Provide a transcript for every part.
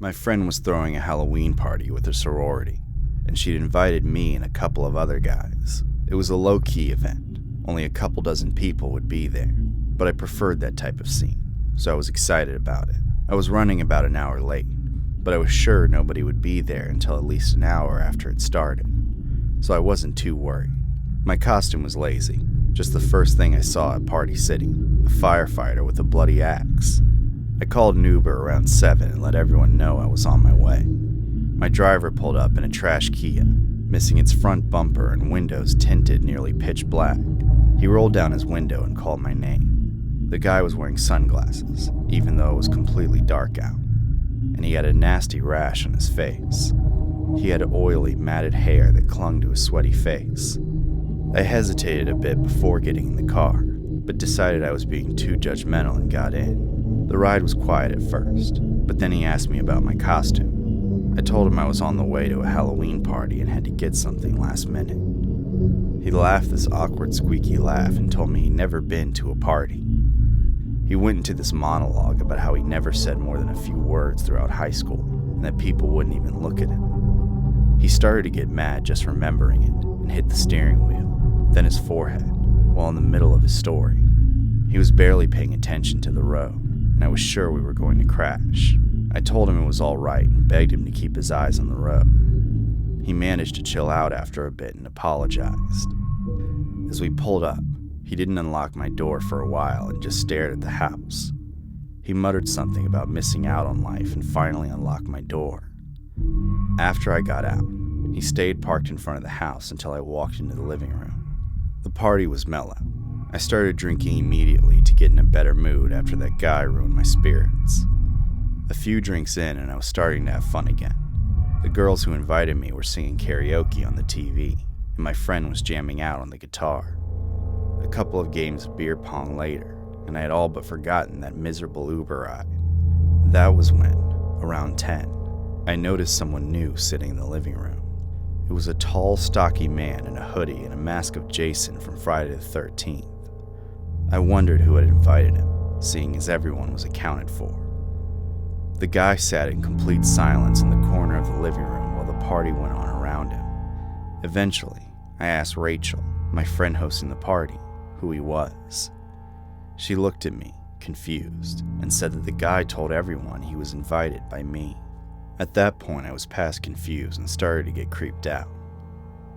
My friend was throwing a Halloween party with her sorority, and she'd invited me and a couple of other guys. It was a low-key event. Only a couple dozen people would be there, but I preferred that type of scene, so I was excited about it. I was running about an hour late, but I was sure nobody would be there until at least an hour after it started, so I wasn't too worried. My costume was lazy, just the first thing I saw at Party City, a firefighter with a bloody axe. I called an Uber around 7 and let everyone know I was on my way. My driver pulled up in a trash Kia, missing its front bumper and windows tinted nearly pitch black. He rolled down his window and called my name. The guy was wearing sunglasses, even though it was completely dark out, and he had a nasty rash on his face. He had oily, matted hair that clung to his sweaty face. I hesitated a bit before getting in the car, but decided I was being too judgmental and got in. The ride was quiet at first, but then he asked me about my costume. I told him I was on the way to a Halloween party and had to get something last minute. He laughed this awkward, squeaky laugh and told me he'd never been to a party. He went into this monologue about how he never said more than a few words throughout high school, and that people wouldn't even look at him. He started to get mad just remembering it, and hit the steering wheel, then his forehead, while in the middle of his story. He was barely paying attention to the road, and I was sure we were going to crash. I told him it was all right and begged him to keep his eyes on the road. He managed to chill out after a bit and apologized. As we pulled up, he didn't unlock my door for a while and just stared at the house. He muttered something about missing out on life and finally unlocked my door. After I got out, he stayed parked in front of the house until I walked into the living room. The party was mellow. I started drinking immediately to get in a better mood after that guy ruined my spirits. A few drinks in and I was starting to have fun again. The girls who invited me were singing karaoke on the TV, and my friend was jamming out on the guitar. A couple of games of beer pong later, and I had all but forgotten that miserable Uber ride. That was when, around 10, I noticed someone new sitting in the living room. It was a tall, stocky man in a hoodie and a mask of Jason from Friday the 13th. I wondered who had invited him, seeing as everyone was accounted for. The guy sat in complete silence in the corner of the living room while the party went on around him. Eventually, I asked Rachel, my friend hosting the party, who he was. She looked at me, confused, and said that the guy told everyone he was invited by me. At that point, I was past confused and started to get creeped out.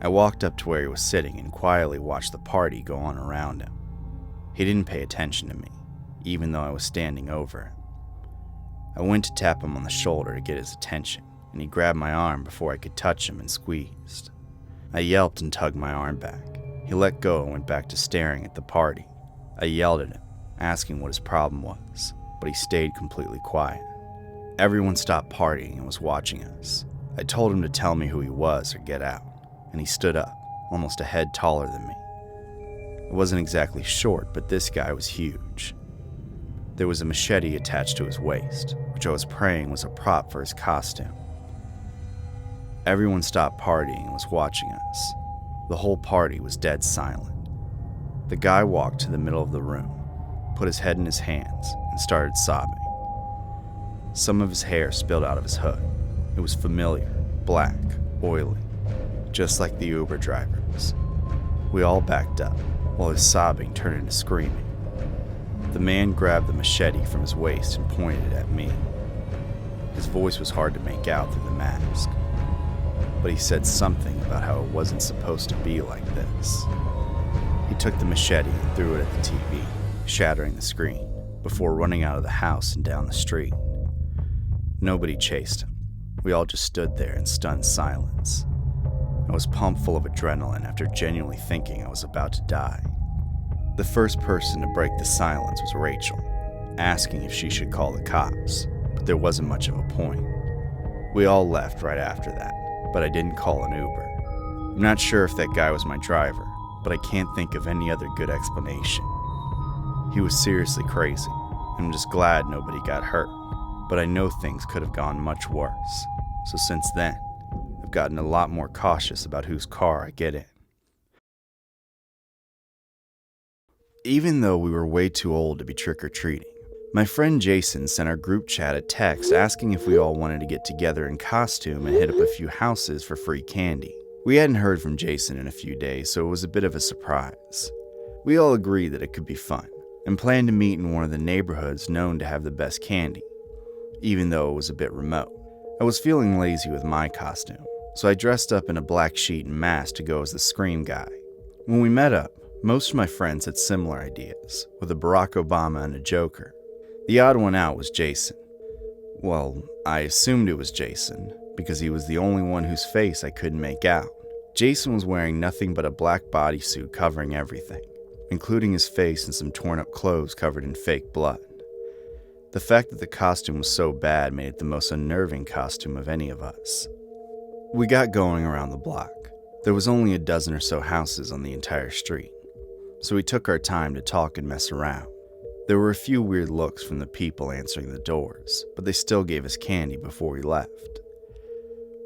I walked up to where he was sitting and quietly watched the party go on around him. He didn't pay attention to me, even though I was standing over him. I went to tap him on the shoulder to get his attention, and he grabbed my arm before I could touch him and squeezed. I yelped and tugged my arm back. He let go and went back to staring at the party. I yelled at him, asking what his problem was, but he stayed completely quiet. Everyone stopped partying and was watching us. I told him to tell me who he was or get out, and he stood up, almost a head taller than me. I wasn't exactly short, but this guy was huge. There was a machete attached to his waist, which I was praying was a prop for his costume. Everyone stopped partying and was watching us. The whole party was dead silent. The guy walked to the middle of the room, put his head in his hands, and started sobbing. Some of his hair spilled out of his hood. It was familiar, black, oily, just like the Uber drivers. We all backed up, while his sobbing turned into screaming. The man grabbed the machete from his waist and pointed it at me. His voice was hard to make out through the mask, but he said something about how it wasn't supposed to be like this. He took the machete and threw it at the TV, shattering the screen, before running out of the house and down the street. Nobody chased him. We all just stood there in stunned silence. I was pumped full of adrenaline after genuinely thinking I was about to die. The first person to break the silence was Rachel, asking if she should call the cops, but there wasn't much of a point. We all left right after that, but I didn't call an Uber. I'm not sure if that guy was my driver, but I can't think of any other good explanation. He was seriously crazy, and I'm just glad nobody got hurt. But I know things could have gone much worse, so since then, I've gotten a lot more cautious about whose car I get in. Even though we were way too old to be trick-or-treating, My friend Jason sent our group chat a text asking if we all wanted to get together in costume and hit up a few houses for free candy. We hadn't heard from Jason in a few days, so it was a bit of a surprise. We all agreed that it could be fun, and planned to meet in one of the neighborhoods known to have the best candy, even though it was a bit remote. I was feeling lazy with my costume, so I dressed up in a black sheet and mask to go as the Scream guy. When we met up, most of my friends had similar ideas, with a Barack Obama and a Joker. The odd one out was Jason. Well, I assumed it was Jason, because he was the only one whose face I couldn't make out. Jason was wearing nothing but a black bodysuit covering everything, including his face and some torn up clothes covered in fake blood. The fact that the costume was so bad made it the most unnerving costume of any of us. We got going around the block. There was only a dozen or so houses on the entire street, so we took our time to talk and mess around. There were a few weird looks from the people answering the doors, but they still gave us candy before we left.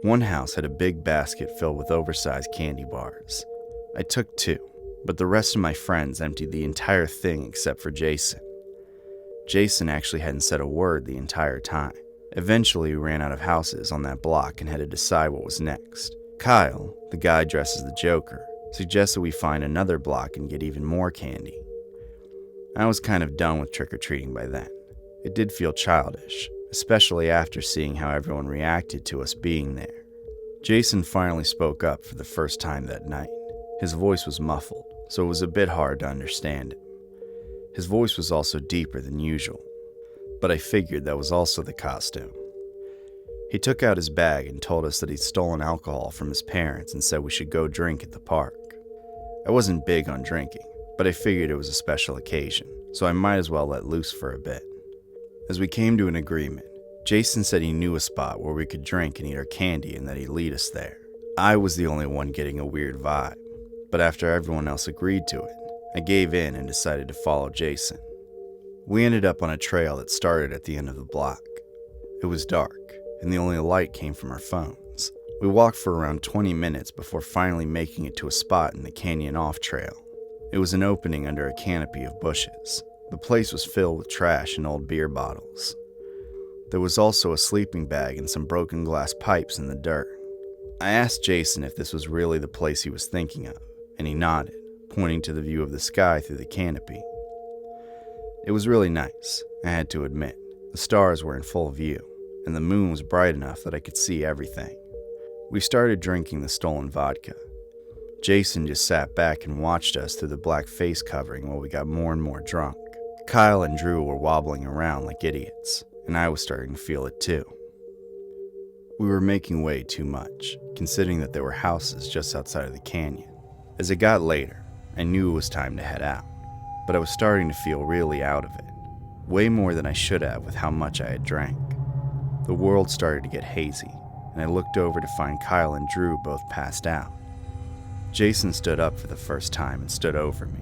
One house had a big basket filled with oversized candy bars. I took 2, but the rest of my friends emptied the entire thing except for Jason. Jason actually hadn't said a word the entire time. Eventually, we ran out of houses on that block and had to decide what was next. Kyle, the guy dressed as the Joker, suggested we find another block and get even more candy. I was kind of done with trick-or-treating by then. It did feel childish, especially after seeing how everyone reacted to us being there. Jason finally spoke up for the first time that night. His voice was muffled, so it was a bit hard to understand him. His voice was also deeper than usual, but I figured that was also the costume. He took out his bag and told us that he'd stolen alcohol from his parents and said we should go drink at the park. I wasn't big on drinking, but I figured it was a special occasion, so I might as well let loose for a bit. As we came to an agreement, Jason said he knew a spot where we could drink and eat our candy and that he'd lead us there. I was the only one getting a weird vibe, but after everyone else agreed to it, I gave in and decided to follow Jason. We ended up on a trail that started at the end of the block. It was dark, and the only light came from our phones. We walked for around 20 minutes before finally making it to a spot in the canyon off trail. It was an opening under a canopy of bushes. The place was filled with trash and old beer bottles. There was also a sleeping bag and some broken glass pipes in the dirt. I asked Jason if this was really the place he was thinking of, and he nodded, pointing to the view of the sky through the canopy. It was really nice, I had to admit. The stars were in full view, and the moon was bright enough that I could see everything. We started drinking the stolen vodka. Jason just sat back and watched us through the black face covering while we got more and more drunk. Kyle and Drew were wobbling around like idiots, and I was starting to feel it too. We were making way too much, considering that there were houses just outside of the canyon. As it got later, I knew it was time to head out, but I was starting to feel really out of it, way more than I should have with how much I had drank. The world started to get hazy, and I looked over to find Kyle and Drew both passed out. Jason stood up for the first time and stood over me.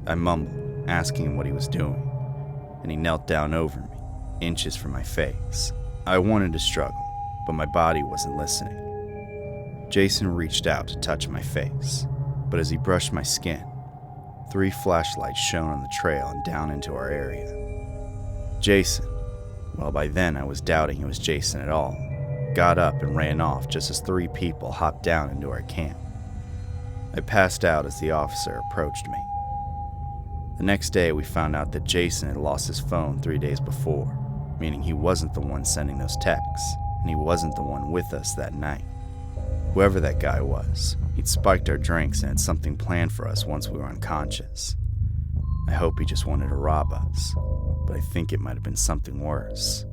I mumbled, asking him what he was doing, and he knelt down over me, inches from my face. I wanted to struggle, but my body wasn't listening. Jason reached out to touch my face, but as he brushed my skin, 3 flashlights shone on the trail and down into our area. Jason, well, by then I was doubting it was Jason at all, got up and ran off just as 3 people hopped down into our camp. I passed out as the officer approached me. The next day, we found out that Jason had lost his phone 3 days before, meaning he wasn't the one sending those texts, and he wasn't the one with us that night. Whoever that guy was, he'd spiked our drinks and had something planned for us once we were unconscious. I hope he just wanted to rob us, but I think it might have been something worse.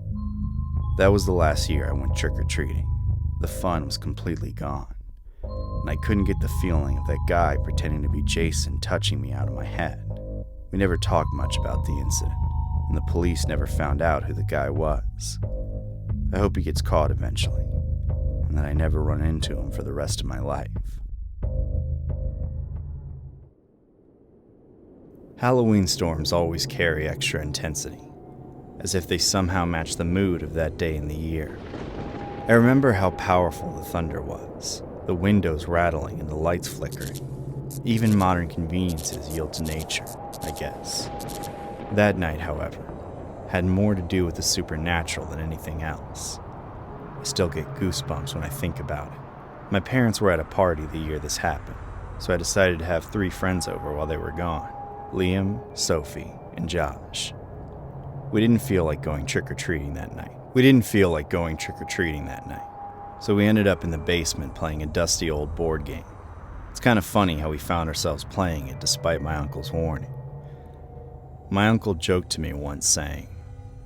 That was the last year I went trick-or-treating. The fun was completely gone, and I couldn't get the feeling of that guy pretending to be Jason touching me out of my head. We never talked much about the incident, and the police never found out who the guy was. I hope he gets caught eventually, and that I never run into him for the rest of my life. Halloween storms always carry extra intensity, as if they somehow match the mood of that day in the year. I remember how powerful the thunder was, the windows rattling and the lights flickering. Even modern conveniences yield to nature, I guess. That night, however, had more to do with the supernatural than anything else. I still get goosebumps when I think about it. My parents were at a party the year this happened, so I decided to have 3 friends over while they were gone: Liam, Sophie, and Josh. We didn't feel like going trick-or-treating that night. So we ended up in the basement playing a dusty old board game. It's kind of funny how we found ourselves playing it despite my uncle's warning. My uncle joked to me once saying,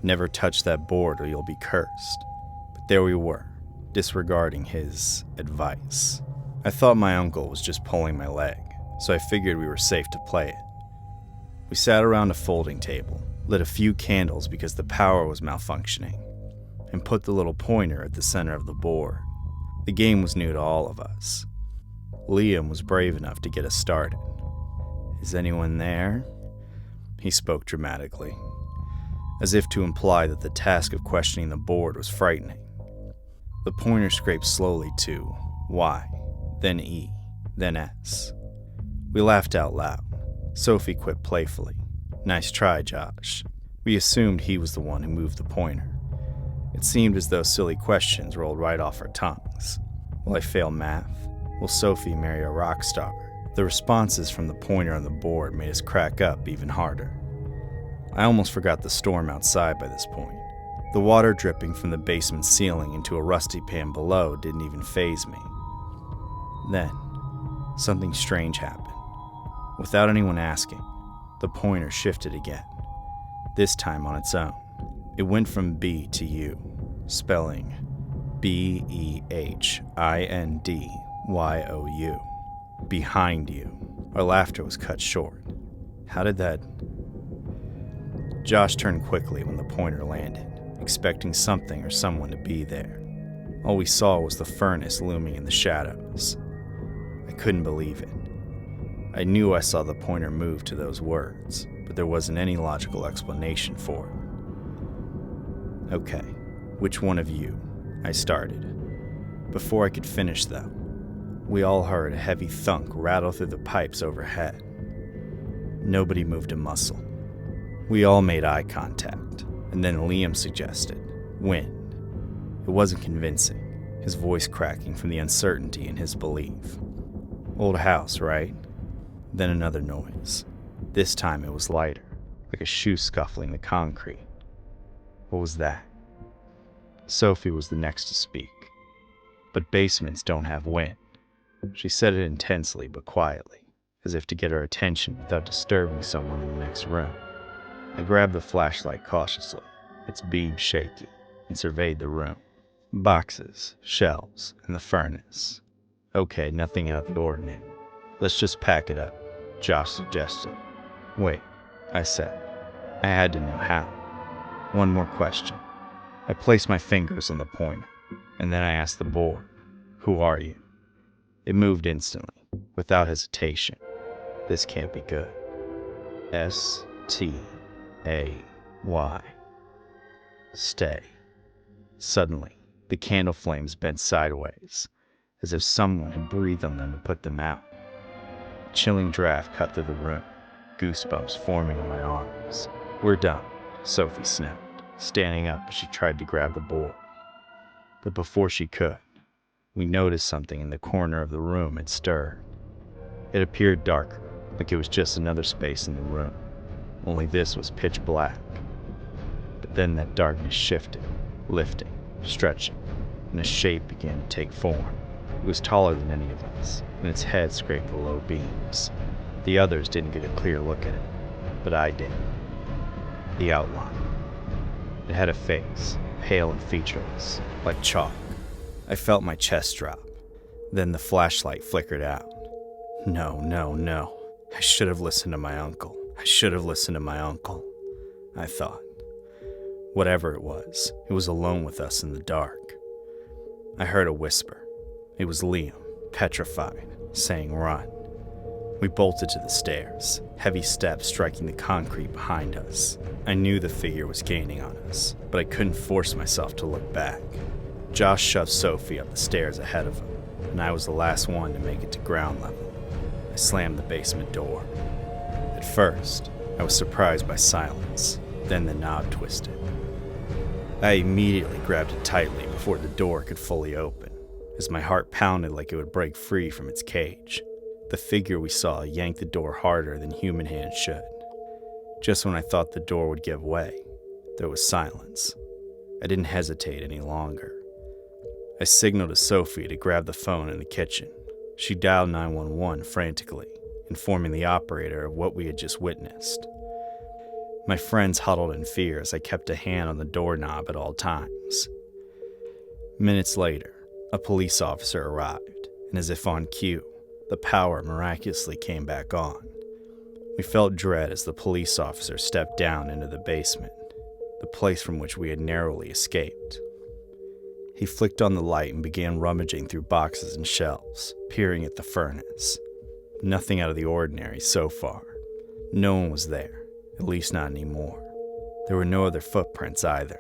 "Never touch that board or you'll be cursed." But there we were, disregarding his advice. I thought my uncle was just pulling my leg, so I figured we were safe to play it. We sat around a folding table, lit a few candles because the power was malfunctioning, and put the little pointer at the center of the board. The game was new to all of us. Liam was brave enough to get us started. "Is anyone there?" He spoke dramatically, as if to imply that the task of questioning the board was frightening. The pointer scraped slowly to Y, then E, then S. We laughed out loud. Sophie quipped playfully, "Nice try, Josh." We assumed he was the one who moved the pointer. It seemed as though silly questions rolled right off our tongues. Will I fail math? Will Sophie marry a rock star? The responses from the pointer on the board made us crack up even harder. I almost forgot the storm outside by this point. The water dripping from the basement ceiling into a rusty pan below didn't even faze me. Then, something strange happened. Without anyone asking, the pointer shifted again, this time on its own. It went from B to U, spelling BEHINDYOU. Behind you. Our laughter was cut short. How did that... Josh turned quickly when the pointer landed, expecting something or someone to be there. All we saw was the furnace looming in the shadows. I couldn't believe it. I knew I saw the pointer move to those words, but there wasn't any logical explanation for it. "Okay, which one of you?" I started. Before I could finish, though, we all heard a heavy thunk rattle through the pipes overhead. Nobody moved a muscle. We all made eye contact, and then Liam suggested, "Wind." It wasn't convincing, his voice cracking from the uncertainty in his belief. "Old house, right?" Then another noise. This time it was lighter, like a shoe scuffling the concrete. What was that? Sophie was the next to speak. "But basements don't have wind." She said it intensely but quietly, as if to get our attention without disturbing someone in the next room. I grabbed the flashlight cautiously, its beam shaky, and surveyed the room. Boxes, shelves, and the furnace. "Okay, nothing out of the ordinary. Let's just pack it up," Josh suggested. "Wait," I said. I had to know how. "One more question." I placed my fingers on the pointer, and then I asked the board, "Who are you?" It moved instantly, without hesitation. This can't be good. S-T-A-Y. Stay. Suddenly, the candle flames bent sideways, as if someone had breathed on them to put them out. A chilling draft cut through the room, goosebumps forming on my arms. "We're done," Sophie snapped, standing up as she tried to grab the board. But before she could, we noticed something in the corner of the room had stirred. It appeared darker, like it was just another space in the room, only this was pitch black. But then that darkness shifted, lifting, stretching, and a shape began to take form. It was taller than any of us, and its head scraped the low beams. The others didn't get a clear look at it, but I did. The outline. It had a face, pale and featureless, like chalk. I felt my chest drop. Then the flashlight flickered out. No. I should have listened to my uncle. I thought. Whatever it was alone with us in the dark. I heard a whisper. It was Liam, petrified, saying run. We bolted to the stairs, heavy steps striking the concrete behind us. I knew the figure was gaining on us, but I couldn't force myself to look back. Josh shoved Sophie up the stairs ahead of him, and I was the last one to make it to ground level. I slammed the basement door. At first, I was surprised by silence. Then the knob twisted. I immediately grabbed it tightly before the door could fully open, as my heart pounded like it would break free from its cage. The figure we saw yanked the door harder than human hands should. Just when I thought the door would give way, there was silence. I didn't hesitate any longer. I signaled to Sophie to grab the phone in the kitchen. She dialed 911 frantically, informing the operator of what we had just witnessed. My friends huddled in fear as I kept a hand on the doorknob at all times. Minutes later, a police officer arrived, and as if on cue, the power miraculously came back on. We felt dread as the police officer stepped down into the basement, the place from which we had narrowly escaped. He flicked on the light and began rummaging through boxes and shelves, peering at the furnace. Nothing out of the ordinary so far. No one was there, at least not anymore. There were no other footprints either.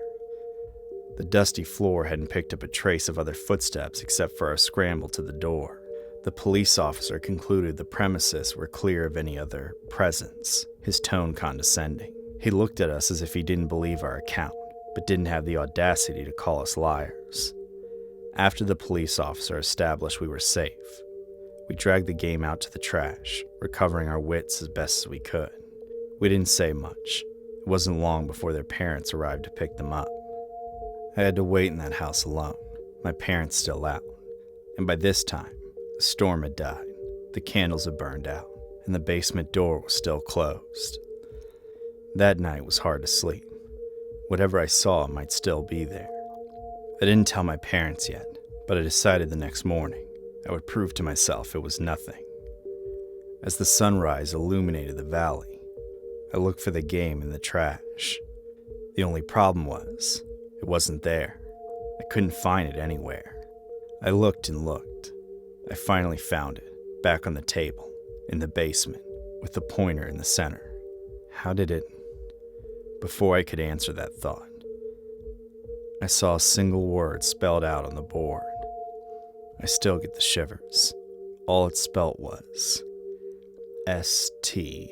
The dusty floor hadn't picked up a trace of other footsteps except for our scramble to the door. The police officer concluded the premises were clear of any other presence, his tone condescending. He looked at us as if he didn't believe our account, but didn't have the audacity to call us liars. After the police officer established we were safe, we dragged the game out to the trash, recovering our wits as best as we could. We didn't say much. It wasn't long before their parents arrived to pick them up. I had to wait in that house alone, my parents still out, and by this time, the storm had died, the candles had burned out, and the basement door was still closed. That night was hard to sleep. Whatever I saw might still be there. I didn't tell my parents yet, but I decided the next morning I would prove to myself it was nothing. As the sunrise illuminated the valley, I looked for the game in the trash. The only problem was, it wasn't there. I couldn't find it anywhere. I looked and looked. I finally found it, back on the table, in the basement, with the pointer in the center. How did it... Before I could answer that thought, I saw a single word spelled out on the board. I still get the shivers. All it spelt was S-T-A-Y.